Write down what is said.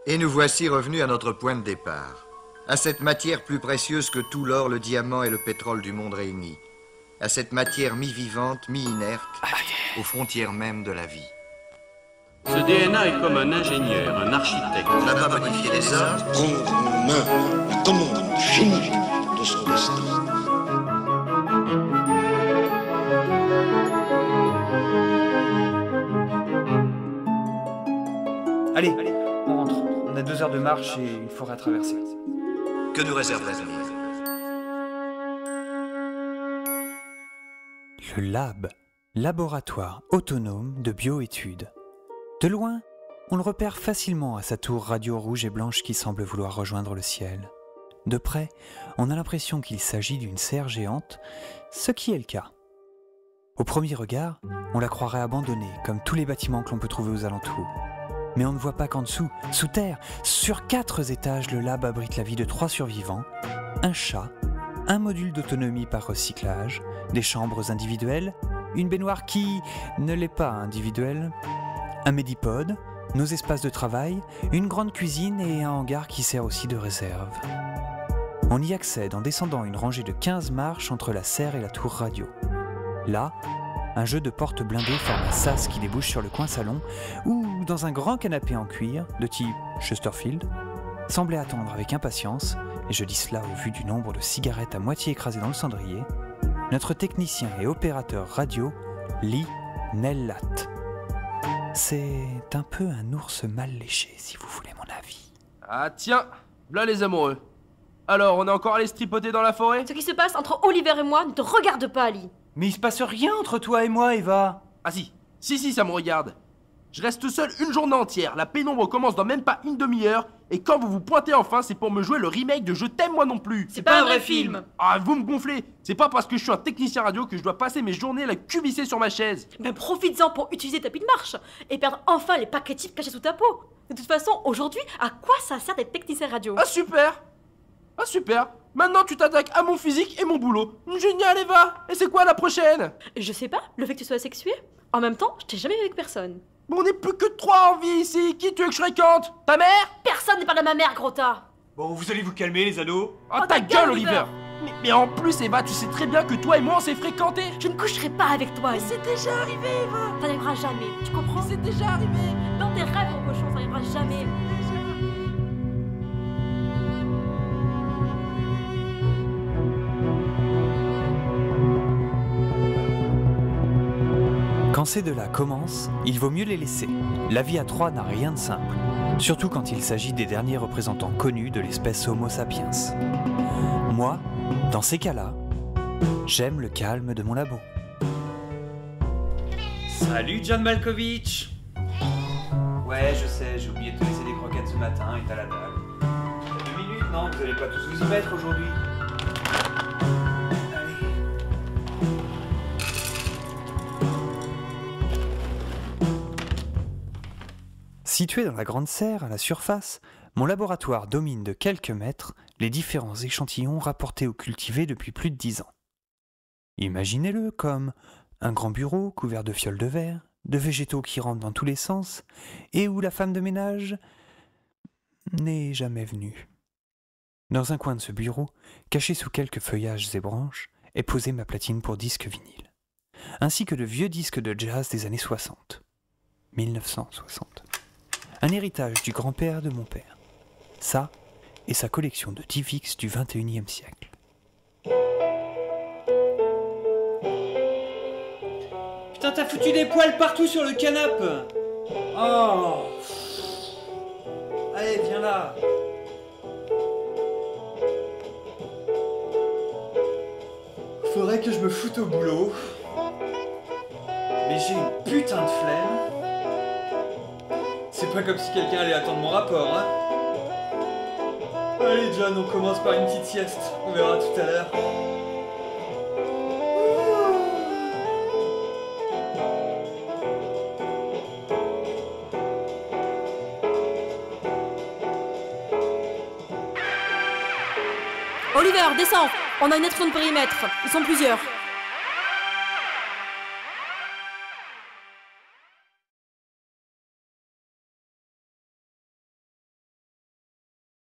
Et nous voici revenus à notre point de départ, à cette matière plus précieuse que tout l'or, le diamant et le pétrole du monde réunis, à cette matière mi-vivante, mi-inerte, aux frontières mêmes de la vie. Ce DNA est comme un ingénieur, un architecte. On n'a pas modifié les hommes. Prendre en main la commande génie de son destin. Allez, on rentre. On a 2 heures de marche et une forêt à traverser. Que nous réserve l'avenir? Le lab, laboratoire autonome de bioétudes. De loin, on le repère facilement à sa tour radio rouge et blanche qui semble vouloir rejoindre le ciel. De près, on a l'impression qu'il s'agit d'une serre géante, ce qui est le cas. Au premier regard, on la croirait abandonnée, comme tous les bâtiments que l'on peut trouver aux alentours. Mais on ne voit pas qu'en dessous, sous terre, sur 4 étages, le lab abrite la vie de 3 survivants, un chat, un module d'autonomie par recyclage, des chambres individuelles, une baignoire qui ne l'est pas individuelle, un médipode, nos espaces de travail, une grande cuisine et un hangar qui sert aussi de réserve. On y accède en descendant une rangée de 15 marches entre la serre et la tour radio. Là, un jeu de portes blindées forme un sas qui débouche sur le coin salon où, dans un grand canapé en cuir, de type Chesterfield, semblait attendre avec impatience, et je dis cela au vu du nombre de cigarettes à moitié écrasées dans le cendrier, notre technicien et opérateur radio, Lee Nellat. C'est un peu un ours mal léché, si vous voulez mon avis. Ah tiens, là les amoureux. Alors, on est encore allé se tripoter dans la forêt? Ce qui se passe entre Oliver et moi ne te regarde pas, Ali. Mais il se passe rien entre toi et moi, Eva. Ah si, ça me regarde. Je reste seul une journée entière, la pénombre commence dans même pas une demi-heure, et quand vous vous pointez enfin, c'est pour me jouer le remake de Je t'aime moi non plus. C'est pas un vrai film. Ah, vous me gonflez. C'est pas parce que je suis un technicien radio que je dois passer mes journées à la cuvisser sur ma chaise. Ben profites-en pour utiliser ta tapis de marche et perdre enfin les paquets types cachés sous ta peau. De toute façon, aujourd'hui, à quoi ça sert d'être technicien radio? Ah super. Maintenant tu t'attaques à mon physique et mon boulot. Génial Eva. Et c'est quoi la prochaine? Je sais pas, le fait que tu sois asexué. En même temps, je t'ai jamais vu avec personne. Bon, on n'est plus que 3 en vie ici. Qui tu veux que je fréquente? Ta mère? Personne ne parle de ma mère, gros tas. Bon, vous allez vous calmer, les ados. Oh, ta gueule, Oliver. Mais en plus, Eva, tu sais très bien que toi et moi, on s'est fréquentés. Je ne coucherai pas avec toi. Mais c'est déjà arrivé, Eva. Ça n'arrivera jamais, tu comprends? C'est déjà arrivé. Dans tes rêves, mon cochon, ça n'arrivera jamais. Quand ces deux-là commencent, il vaut mieux les laisser. La vie à 3 n'a rien de simple, surtout quand il s'agit des derniers représentants connus de l'espèce Homo sapiens. Moi, dans ces cas-là, j'aime le calme de mon labo. Salut John Malkovich. Ouais, je sais, j'ai oublié de te laisser des croquettes ce matin et t'as la dalle. T'as 2 minutes, non? Vous allez pas tous vous y mettre aujourd'hui? Situé dans la grande serre, à la surface, mon laboratoire domine de quelques mètres les différents échantillons rapportés ou cultivés depuis plus de 10 ans. Imaginez-le comme un grand bureau couvert de fioles de verre, de végétaux qui rampent dans tous les sens, et où la femme de ménage n'est jamais venue. Dans un coin de ce bureau, caché sous quelques feuillages et branches, est posée ma platine pour disque vinyle, ainsi que de vieux disques de jazz des années 60. 1960. Un héritage du grand-père de mon père. Ça, et sa collection de Divix du 21e siècle. Putain, t'as foutu des poils partout sur le canapé. Oh. Allez, viens là. Faudrait que je me foute au boulot. Mais j'ai une putain de flemme. C'est pas comme si quelqu'un allait attendre mon rapport, hein. Allez John, on commence par une petite sieste. On verra tout à l'heure. Oliver, descends. On a une intrusion de périmètre. Ils sont plusieurs.